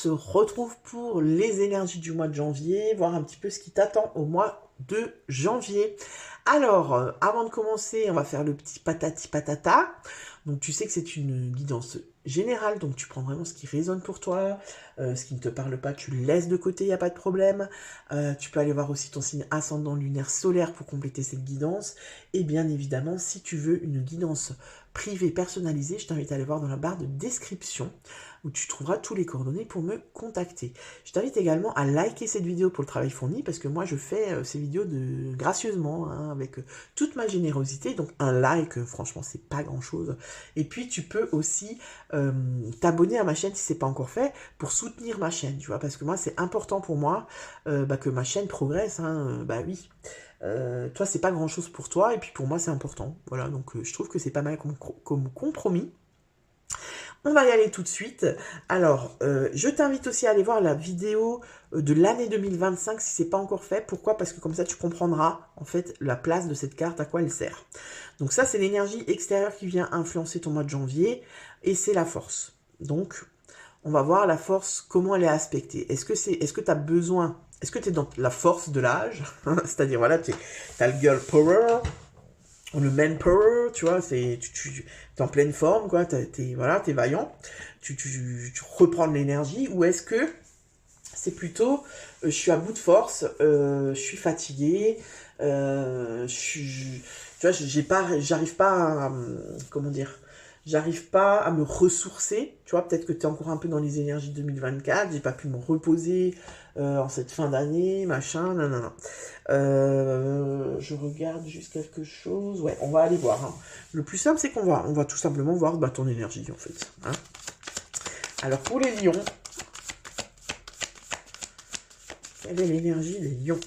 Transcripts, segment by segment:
se retrouve pour les énergies du mois de janvier, voir un petit peu ce qui t'attend au mois de janvier. Alors, avant de commencer, on va faire le petit patati patata. Donc, tu sais que c'est une guidance générale, donc tu prends vraiment ce qui résonne pour toi, ce qui ne te parle pas, tu le laisses de côté, il n'y a pas de problème. Tu peux aller voir aussi ton signe ascendant lunaire solaire pour compléter cette guidance. Et bien évidemment, si tu veux une guidance privée personnalisée, je t'invite à aller voir dans la barre de description où tu trouveras tous les coordonnées pour me contacter. Je t'invite également à liker cette vidéo pour le travail fourni parce que moi je fais ces vidéos gracieusement, hein, avec toute ma générosité, donc un like, franchement c'est pas grand chose. Et puis tu peux aussi t'abonner à ma chaîne si c'est pas encore fait pour soutenir ma chaîne, tu vois, parce que moi c'est important pour moi que ma chaîne progresse, hein, bah oui. Toi c'est pas grand chose pour toi et puis pour moi c'est important, voilà, donc je trouve que c'est pas mal comme compromis. On va y aller tout de suite. Alors, je t'invite aussi à aller voir la vidéo de l'année 2025 si c'est pas encore fait. Pourquoi? Parce que comme ça, tu comprendras en fait la place de cette carte, à quoi elle sert. Donc ça, c'est l'énergie extérieure qui vient influencer ton mois de janvier et c'est la force. Donc, on va voir la force, comment elle est aspectée. Est-ce que tu as besoin, est-ce que tu es dans la force de l'âge? C'est-à-dire, voilà, tu as le girl power, le man power, tu vois, tu es en pleine forme, quoi, voilà, t'es vaillant, tu reprends de l'énergie, ou est-ce que c'est plutôt, je suis à bout de force, je suis fatigué, tu vois, j'arrive pas à, comment dire, j'arrive pas à me ressourcer, tu vois, peut-être que tu es encore un peu dans les énergies 2024, j'ai pas pu me reposer en cette fin d'année, machin, non. Je regarde juste quelque chose, ouais, on va aller voir, hein. Le plus simple, c'est qu'on va tout simplement voir ton énergie, en fait, hein. Alors, pour les lions, quelle est l'énergie des lions?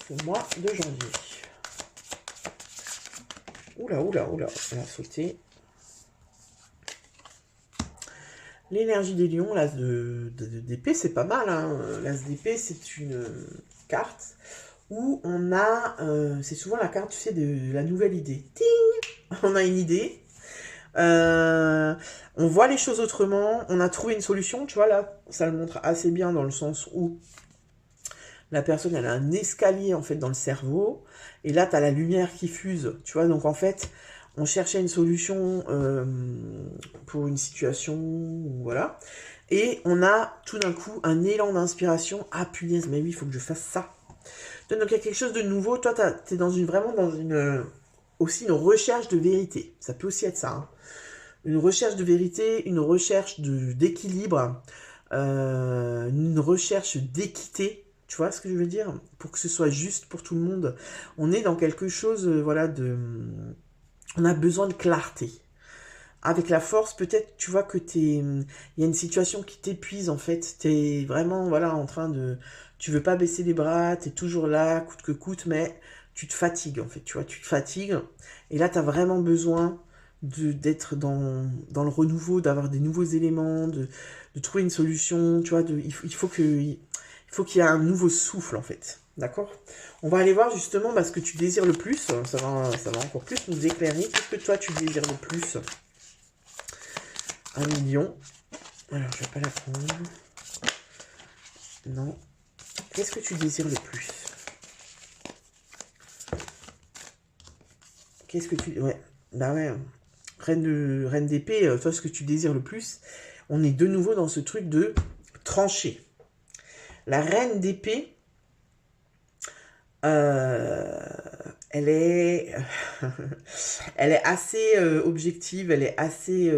Ce mois de janvier. Oula, elle a sauté. L'énergie des lions, l'as d'épée, c'est pas mal, hein. L'as d'épée, c'est une carte où on a, c'est souvent la carte, tu sais, de la nouvelle idée. Ting! On a une idée. On voit les choses autrement, on a trouvé une solution, tu vois, là, ça le montre assez bien dans le sens où la personne, elle a un escalier, en fait, dans le cerveau, et là, tu as la lumière qui fuse, tu vois, donc en fait, on cherchait une solution pour une situation, voilà, et on a tout d'un coup un élan d'inspiration, ah punaise, mais oui, il faut que je fasse ça. Donc il y a quelque chose de nouveau, toi, tu es vraiment dans aussi une recherche de vérité, ça peut aussi être ça, hein. Une recherche de vérité, une recherche d'équilibre, une recherche d'équité, tu vois ce que je veux dire? Pour que ce soit juste pour tout le monde. On est dans quelque chose, voilà, on a besoin de clarté. Avec la force, peut-être, tu vois que il y a une situation qui t'épuise, en fait. T'es vraiment, voilà, en train de... Tu veux pas baisser les bras, t'es toujours là, coûte que coûte, mais tu te fatigues, en fait, tu vois, tu te fatigues. Et là, t'as vraiment besoin d'être dans le renouveau, d'avoir des nouveaux éléments, de trouver une solution, tu vois, il faut qu'il y ait un nouveau souffle, en fait. D'accord? On va aller voir justement ce que tu désires le plus. Ça va encore plus nous éclairer. Qu'est-ce que toi tu désires le plus? 1 million. Alors, je vais pas la prendre. Non. Qu'est-ce que tu désires le plus? Qu'est-ce que tu... Ouais. Bah ouais. Reine d'épée, toi, ce que tu désires le plus, on est de nouveau dans ce truc de trancher. La reine d'épée, elle est assez objective, elle est assez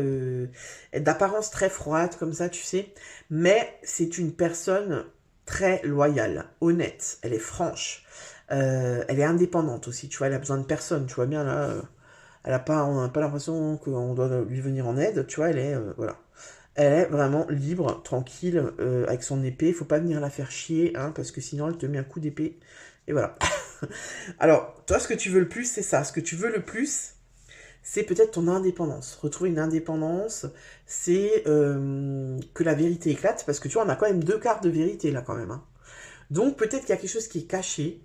d'apparence très froide comme ça, tu sais, mais c'est une personne très loyale, honnête, elle est franche, elle est indépendante aussi, tu vois, elle a besoin de personne, tu vois bien là, on n'a pas l'impression qu'on doit lui venir en aide, tu vois, elle est voilà. Elle est vraiment libre, tranquille, avec son épée. Il faut pas venir la faire chier, hein, parce que sinon elle te met un coup d'épée. Et voilà. Alors, toi, ce que tu veux le plus, c'est ça. Ce que tu veux le plus, c'est peut-être ton indépendance. Retrouver une indépendance, c'est que la vérité éclate, parce que tu vois, on a quand même 2 cartes de vérité là, quand même, hein. Donc, peut-être qu'il y a quelque chose qui est caché.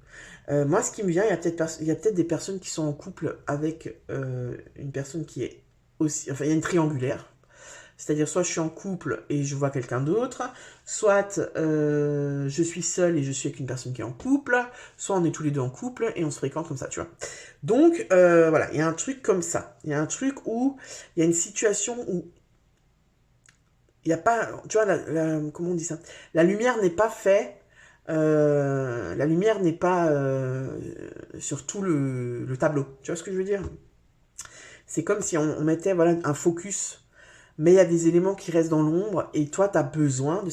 Moi, ce qui me vient, il y a peut-être des personnes qui sont en couple avec une personne qui est aussi... Enfin, il y a une triangulaire. C'est-à-dire, soit je suis en couple et je vois quelqu'un d'autre, soit je suis seule et je suis avec une personne qui est en couple, soit on est tous les deux en couple et on se fréquente comme ça, tu vois. Donc, voilà, il y a un truc comme ça. Il y a un truc où il y a une situation où il n'y a pas... Tu vois, comment on dit ça? La lumière n'est pas faite. La lumière n'est pas sur tout le tableau. Tu vois ce que je veux dire? C'est comme si on mettait voilà, un focus, mais il y a des éléments qui restent dans l'ombre, et toi, tu as besoin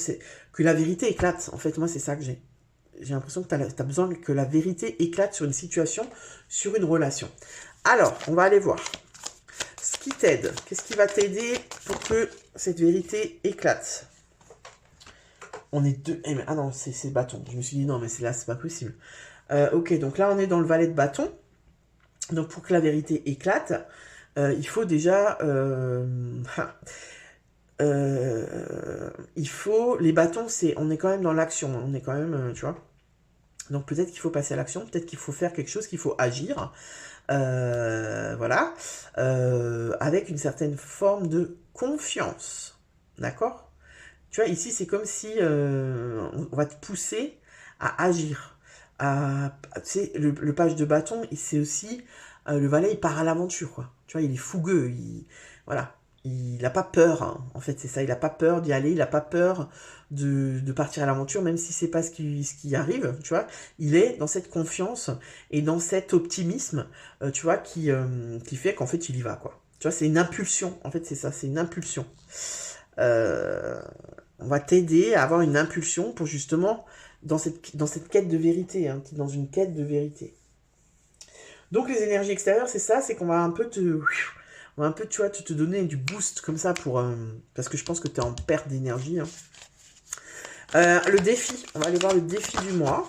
que la vérité éclate. En fait, moi, c'est ça que j'ai. J'ai l'impression que tu as besoin que la vérité éclate sur une situation, sur une relation. Alors, on va aller voir. Ce qui t'aide, qu'est-ce qui va t'aider pour que cette vérité éclate? On est deux... Ah non, c'est bâton. Je me suis dit, non, mais là, c'est pas possible. Ok, donc là, on est dans le valet de bâton. Donc, pour que la vérité éclate, il faut déjà... il faut... Les bâtons, on est quand même dans l'action. On est quand même, tu vois. Donc, peut-être qu'il faut passer à l'action. Peut-être qu'il faut faire quelque chose, qu'il faut agir. Voilà. Avec une certaine forme de confiance. D'accord? Tu vois, ici, c'est comme si on va te pousser à agir. Tu sais, le page de bâton, c'est aussi... le valet, il part à l'aventure, quoi. Tu vois, il est fougueux. Voilà. Il n'a pas peur, hein. En fait, c'est ça. Il n'a pas peur d'y aller. Il n'a pas peur de partir à l'aventure, même si c'est pas ce qui arrive, tu vois. Il est dans cette confiance et dans cet optimisme, tu vois, qui fait qu'en fait, il y va, quoi. Tu vois, c'est une impulsion. En fait, c'est ça. C'est une impulsion. On va t'aider à avoir une impulsion pour justement, dans cette quête de vérité, hein, dans une quête de vérité. Donc les énergies extérieures, c'est ça, c'est qu'on va un peu on va un peu, tu vois, te donner du boost comme ça parce que je pense que tu es en perte d'énergie. Hein. Le défi, on va aller voir le défi du mois.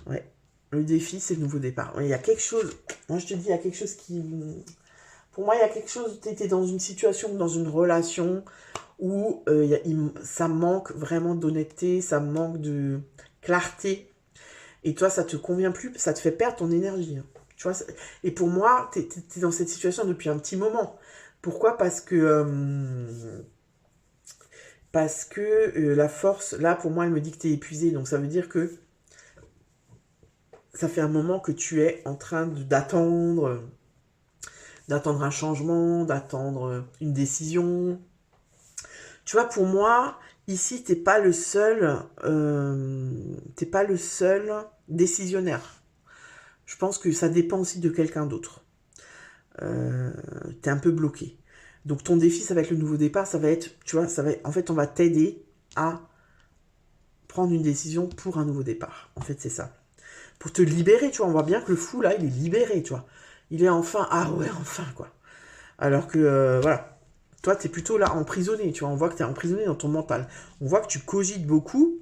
Ouais, le défi, c'est le nouveau départ. Il y a quelque chose, moi je te dis, il y a quelque chose qui... Pour moi, il y a quelque chose, tu étais dans une situation, dans une relation où ça manque vraiment d'honnêteté, ça manque de clarté. Et toi, ça te convient plus, ça te fait perdre ton énergie. Hein. Tu vois, et pour moi, tu es dans cette situation depuis un petit moment. Pourquoi? Parce que la force, là, pour moi, elle me dit que tu es épuisé. Donc, ça veut dire que ça fait un moment que tu es en train d'attendre un changement, d'attendre une décision. Tu vois, pour moi, ici, t'es pas le seul décisionnaire. Je pense que ça dépend aussi de quelqu'un d'autre. T'es un peu bloqué. Donc ton défi, ça va être le nouveau départ, ça va être, tu vois, en fait, on va t'aider à prendre une décision pour un nouveau départ. En fait, c'est ça. Pour te libérer, tu vois, on voit bien que le fou, là, il est libéré, tu vois. Il est enfin, ah ouais, enfin, quoi. Alors que, voilà, toi, tu es plutôt là emprisonné, tu vois, on voit que tu es emprisonné dans ton mental. On voit que tu cogites beaucoup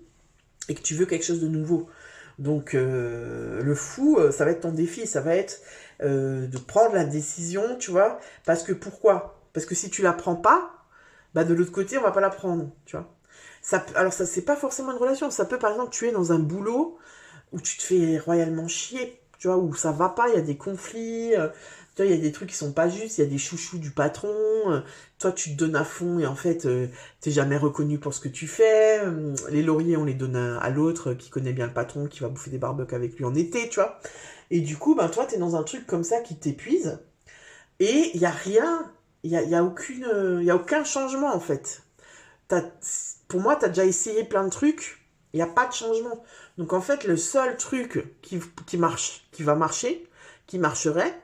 et que tu veux quelque chose de nouveau. Donc, le fou, ça va être ton défi, ça va être de prendre la décision, tu vois, parce que pourquoi? Parce que si tu la prends pas, bah de l'autre côté, on va pas la prendre, tu vois. Alors, ça, c'est pas forcément une relation, ça peut, par exemple, tu es dans un boulot où tu te fais royalement chier, tu vois, où ça va pas, il y a des conflits, tu vois, il y a des trucs qui sont pas justes, il y a des chouchous du patron, toi tu te donnes à fond et en fait t'es jamais reconnu pour ce que tu fais, les lauriers on les donne à l'autre qui connaît bien le patron, qui va bouffer des barbecues avec lui en été, tu vois, et du coup ben toi t'es dans un truc comme ça qui t'épuise, et il y a rien, il y a aucun changement en fait. Pour moi t'as déjà essayé plein de trucs, il n'y a pas de changement. Donc en fait, le seul truc qui marcherait,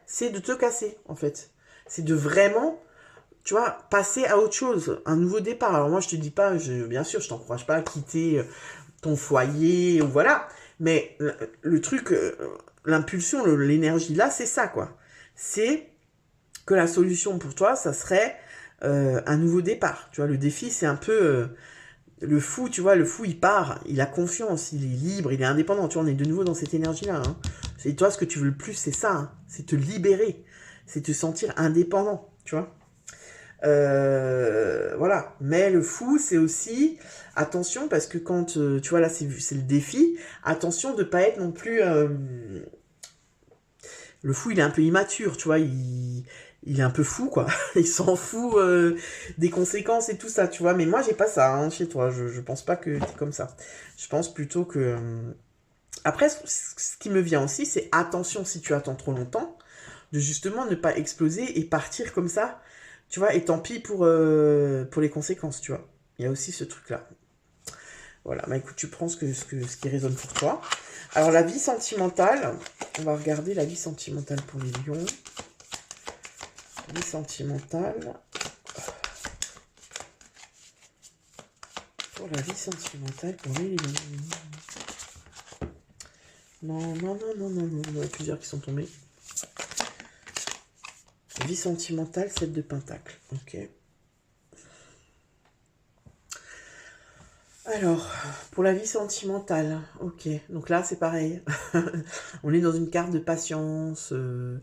c'est de te casser, en fait. C'est de vraiment, tu vois, passer à autre chose, un nouveau départ. Alors moi, je te dis pas, bien sûr, je t'encourage pas à quitter ton foyer, ou voilà. Mais le truc, l'impulsion, l'énergie là, c'est ça, quoi. C'est que la solution pour toi, ça serait un nouveau départ. Tu vois, le défi, c'est un peu... le fou, tu vois, le fou, il part, il a confiance, il est libre, il est indépendant. Tu vois, on est de nouveau dans cette énergie-là. Hein. Et toi, ce que tu veux le plus, c'est ça. Hein. C'est te libérer. C'est te sentir indépendant, tu vois. Voilà. Mais le fou, c'est aussi, attention, parce que quand, tu vois, là, c'est le défi, attention de pas être non plus... le fou, il est un peu immature, tu vois, il est un peu fou, quoi. Il s'en fout des conséquences et tout ça, tu vois. Mais moi, j'ai pas ça hein, chez toi. Je pense pas que t'es comme ça. Je pense plutôt que... Après, ce qui me vient aussi, c'est attention si tu attends trop longtemps, de justement ne pas exploser et partir comme ça, tu vois. Et tant pis pour les conséquences, tu vois. Il y a aussi ce truc-là. Voilà, bah écoute, tu prends ce qui résonne pour toi. Alors, la vie sentimentale, on va regarder la vie sentimentale pour les lions. Vie sentimentale. Pour la vie sentimentale pour les lions. Non, non, non, non, non, non, il y en a plusieurs qui sont tombés. Vie sentimentale, 7 de pentacle. Ok. Alors, pour la vie sentimentale, ok. Donc là, c'est pareil. On est dans une carte de patience, de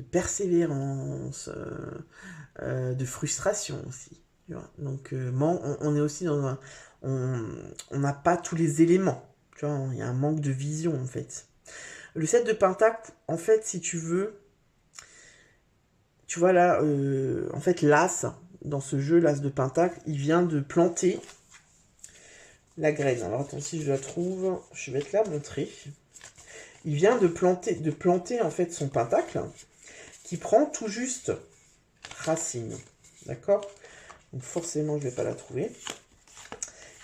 persévérance, de frustration aussi. Tu vois. Donc, on est aussi dans un... On n'a pas tous les éléments. Tu vois, il y a un manque de vision, en fait. Le 7 de pentacle, en fait, si tu veux... Tu vois là, en fait, l'as, dans ce jeu, l'as de pentacle, il vient de planter la graine. Alors attends, si je la trouve, je vais te la montrer. Il vient de planter en fait son pentacle, qui prend tout juste racine. D'accord? Donc forcément, je ne vais pas la trouver.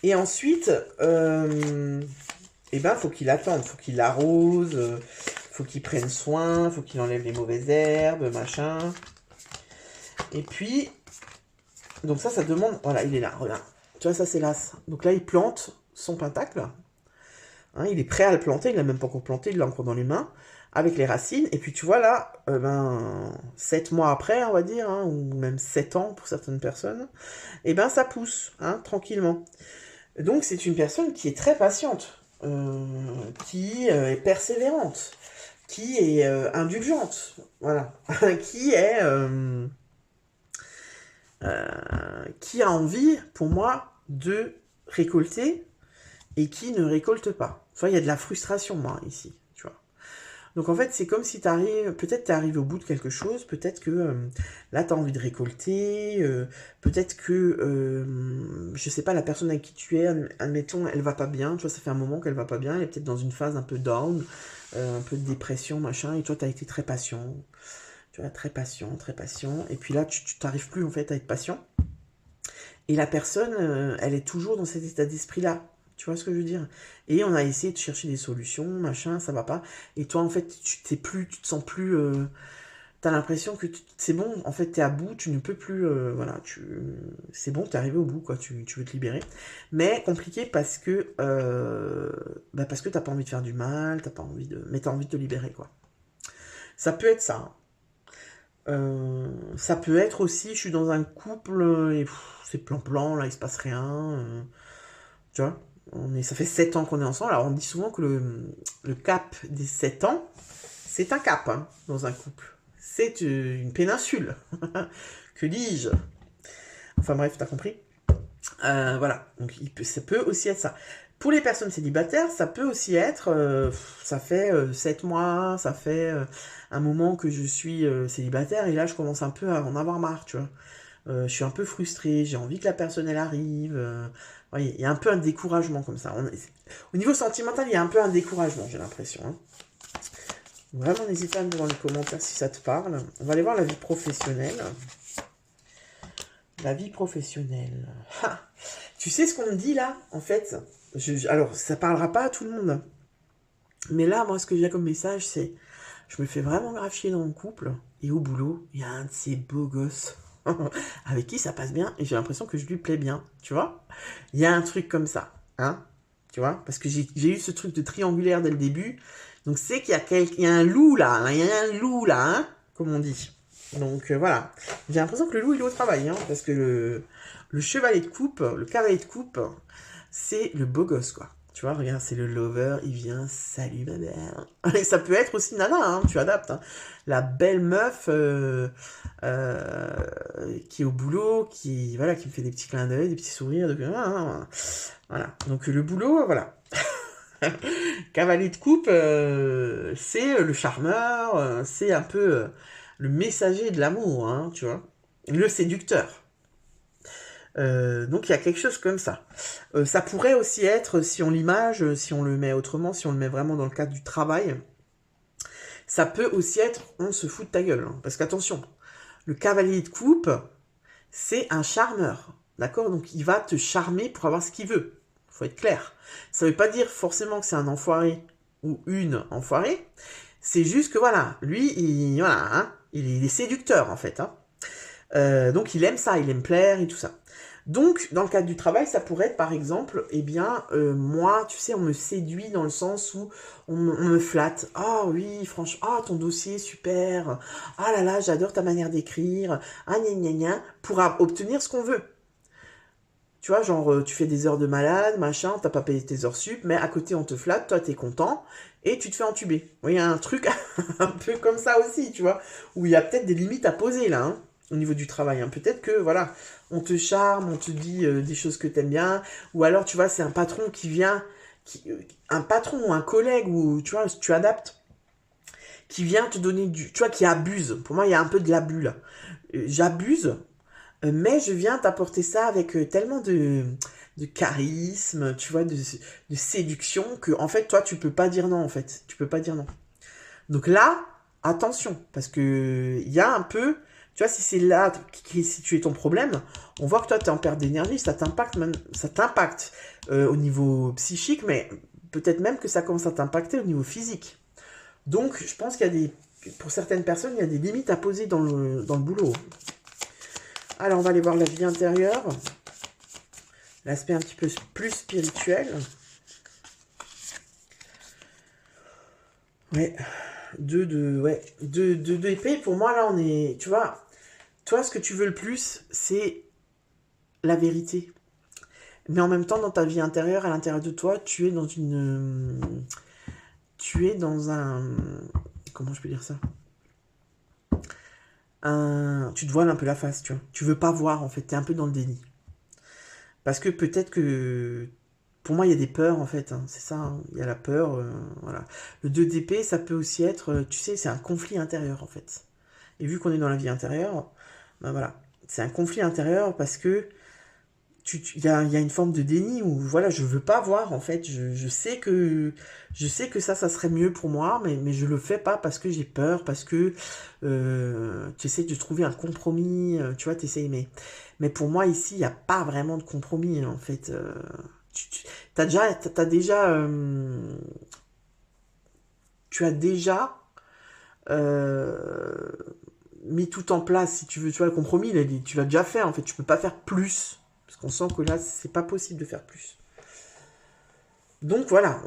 Et ensuite, eh ben, faut qu'il attende, faut qu'il l'arrose, faut qu'il prenne soin, faut qu'il enlève les mauvaises herbes, machin. Et puis, donc ça demande... Voilà, il est là, regarde. Tu vois, ça c'est l'as. Donc là, il plante son pentacle. Hein, il est prêt à le planter, il l'a même pas encore planté, il l'a encore dans les mains, avec les racines. Et puis tu vois là, 7 mois après, on va dire, hein, ou même 7 ans pour certaines personnes, et ben ça pousse, hein, tranquillement. Donc c'est une personne qui est très patiente, qui est persévérante, qui est indulgente, voilà, qui a envie, pour moi, de récolter et qui ne récolte pas. Enfin, il y a de la frustration, moi, ici, tu vois. Donc, en fait, c'est comme si peut-être tu es arrivé au bout de quelque chose, peut-être que là, tu as envie de récolter, peut-être que, je sais pas, la personne avec qui tu es, admettons, elle va pas bien, tu vois, ça fait un moment qu'elle va pas bien, elle est peut-être dans une phase un peu down, un peu de dépression, machin, et toi, tu as été très patient, tu vois, très patient, et puis là, tu t'arrives plus, en fait, à être patient, et la personne, elle est toujours dans cet état d'esprit-là. Tu vois ce que je veux dire? Et on a essayé de chercher des solutions, machin, ça va pas. Et toi, en fait, tu te sens plus... t'as l'impression que c'est bon, en fait, t'es à bout, tu ne peux plus... voilà, c'est bon, t'es arrivé au bout, quoi, tu veux te libérer. Mais compliqué parce que... parce que t'as pas envie de faire du mal, t'as pas envie de... Mais t'as envie de te libérer, quoi. Ça peut être ça. Ça peut être aussi, je suis dans un couple et c'est plan-plan, là, il se passe rien. Tu vois, ça fait 7 ans qu'on est ensemble. Alors, on dit souvent que le cap des 7 ans, c'est un cap hein, dans un couple. C'est une péninsule. Que dis-je? Enfin bref, t'as compris. Voilà, donc ça peut aussi être ça. Pour les personnes célibataires, ça peut aussi être, ça fait 7 mois, ça fait un moment que je suis célibataire, et là je commence un peu à en avoir marre, tu vois. Je suis un peu frustrée, j'ai envie que la personne elle arrive. Voyez, il y a un peu un découragement comme ça. Au niveau sentimental, il y a un peu un découragement, j'ai l'impression. Hein. Vraiment, n'hésite pas à me dire dans les commentaires si ça te parle. On va aller voir la vie professionnelle. La vie professionnelle. Ha, tu sais ce qu'on me dit là, en fait alors, ça parlera pas à tout le monde. Hein. Mais là, moi, ce que j'ai comme message, c'est... Je me fais vraiment grave chier dans mon couple. Et au boulot, il y a un de ces beaux gosses avec qui ça passe bien. Et j'ai l'impression que je lui plais bien. Tu vois? Il y a un truc comme ça. Hein? Tu vois? Parce que j'ai eu ce truc de triangulaire dès le début. Donc, c'est qu'il y a un loup là. Hein, il y a un loup là. Hein? Comme on dit. Donc, voilà. J'ai l'impression que le loup, il est au travail. Hein, parce que le chevalet de coupe, le cavalier de coupe, c'est le beau gosse, quoi. Tu vois, regarde, c'est le lover, il vient, salut ma belle. Et ça peut être aussi nana, hein, tu adaptes. Hein. La belle meuf euh, qui est au boulot, voilà, qui me fait des petits clins d'œil, des petits sourires. Voilà, donc le boulot, voilà. Cavalier de coupe, c'est le charmeur, c'est un peu le messager de l'amour, hein, tu vois. Le séducteur. Donc il y a quelque chose comme ça. Ça pourrait aussi être, si on l'image, si on le met autrement, si on le met vraiment dans le cadre du travail, ça peut aussi être on se fout de ta gueule. Hein. Parce qu'attention, le cavalier de coupe, c'est un charmeur. D'accord? Donc il va te charmer pour avoir ce qu'il veut. Faut être clair. Ça veut pas dire forcément que c'est un enfoiré ou une enfoirée. C'est juste que voilà, lui, voilà, hein, il est séducteur en fait. Hein. Donc il aime ça, il aime plaire et tout ça. Donc, dans le cadre du travail, ça pourrait être, par exemple, eh bien, moi, tu sais, on me séduit dans le sens où on me flatte. Ah oui, franchement, ah, ton dossier, super. Ah là là, j'adore ta manière d'écrire. Ah, gna gna gna, pour obtenir ce qu'on veut. Tu vois, genre, tu fais des heures de malade, machin, t'as pas payé tes heures sup, mais à côté, on te flatte, toi, t'es content, et tu te fais entuber. Oui, il y a un truc un peu comme ça aussi, tu vois, où il y a peut-être des limites à poser, là, hein, au niveau du travail. Hein. Peut-être que, voilà, on te charme, on te dit des choses que t'aimes bien, ou alors, tu vois, c'est un patron qui vient, un patron ou un collègue, ou, tu vois, tu adaptes, qui vient te donner tu vois, qui abuse. Pour moi, il y a un peu de l'abus, là. J'abuse, mais je viens t'apporter ça avec tellement de charisme, tu vois, de séduction, que en fait, toi, tu peux pas dire non, en fait. Tu peux pas dire non. Donc là, attention, parce que il y a un peu, tu vois, si c'est là qui est situé ton problème, on voit que toi, tu es en perte d'énergie, ça t'impacte même, ça t'impacte au niveau psychique, mais peut-être même que ça commence à t'impacter au niveau physique. Donc, je pense qu'il y a pour certaines personnes, il y a des limites à poser dans le boulot. Alors, on va aller voir la vie intérieure. L'aspect un petit peu plus spirituel. Ouais. Deux épées. Pour moi, là, on est... Tu vois, toi, ce que tu veux le plus, c'est la vérité. Mais en même temps, dans ta vie intérieure, à l'intérieur de toi, tu es dans une... Tu es dans un... Comment je peux dire ça? Tu te voiles un peu la face, tu vois. Tu veux pas voir, en fait. Tu es un peu dans le déni. Parce que peut-être que... Pour moi, il y a des peurs, en fait. Hein. C'est ça, hein. Il y a la peur, voilà. Le 2 d'épée, ça peut aussi être... tu sais, c'est un conflit intérieur, en fait. Et vu qu'on est dans la vie intérieure, ben voilà. C'est un conflit intérieur parce que il y a une forme de déni où voilà, je veux pas voir en fait, je sais que ça serait mieux pour moi, mais je le fais pas parce que j'ai peur, parce que tu essaies de trouver un compromis, tu vois, mais pour moi ici il n'y a pas vraiment de compromis en fait. T'as déjà tu as déjà euh, mis tout en place si tu veux, tu vois, le compromis tu l'as déjà fait en fait, tu peux pas faire plus. Parce qu'on sent que là, c'est pas possible de faire plus. Donc voilà,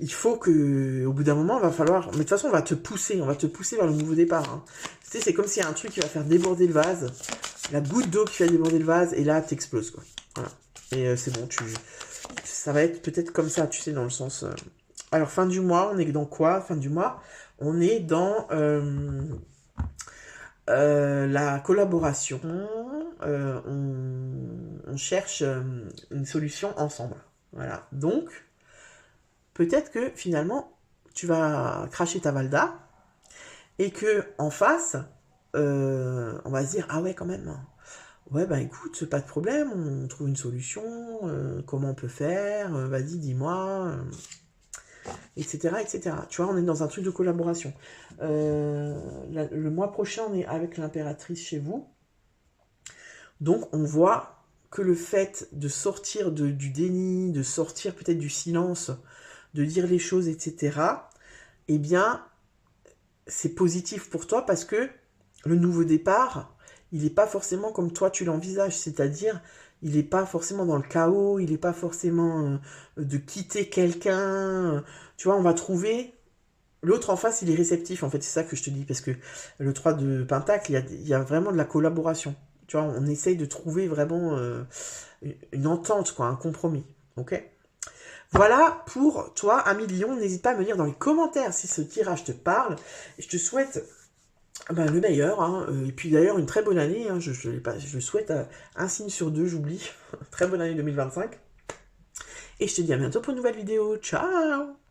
il faut que, au bout d'un moment, il va falloir. Mais de toute façon, on va te pousser vers le nouveau départ. Hein. Tu sais, c'est comme s'il y a un truc qui va faire déborder le vase, la goutte d'eau qui fait déborder le vase, et là, t'exploses quoi. Voilà. Et c'est bon, ça va être peut-être comme ça, tu sais, dans le sens. Alors fin du mois, on est dans quoi? Fin du mois, on est dans la collaboration, on cherche une solution ensemble. Voilà. Donc, peut-être que finalement, tu vas cracher ta Valda et que en face, on va se dire ah ouais quand même. Ouais bah écoute, pas de problème, on trouve une solution. Comment on peut faire vas-y, dis-moi. Etc., etc. Tu vois, on est dans un truc de collaboration. Le mois prochain, on est avec l'impératrice chez vous. Donc, on voit que le fait de sortir du déni, de sortir peut-être du silence, de dire les choses, etc., eh bien, c'est positif pour toi parce que le nouveau départ, il n'est pas forcément comme toi tu l'envisages. C'est-à-dire, il n'est pas forcément dans le chaos, il n'est pas forcément de quitter quelqu'un. Tu vois, on va trouver... L'autre en face, il est réceptif, en fait, c'est ça que je te dis, parce que le 3 de Pentacle, il y a vraiment de la collaboration. Tu vois, on essaye de trouver vraiment une entente, quoi, un compromis. Ok ? Voilà pour toi, 1 million. N'hésite pas à me dire dans les commentaires si ce tirage te parle. Je te souhaite le meilleur. Hein. Et puis d'ailleurs, une très bonne année. Hein. Je souhaite un signe sur 2, j'oublie. Très bonne année 2025. Et je te dis à bientôt pour une nouvelle vidéo. Ciao!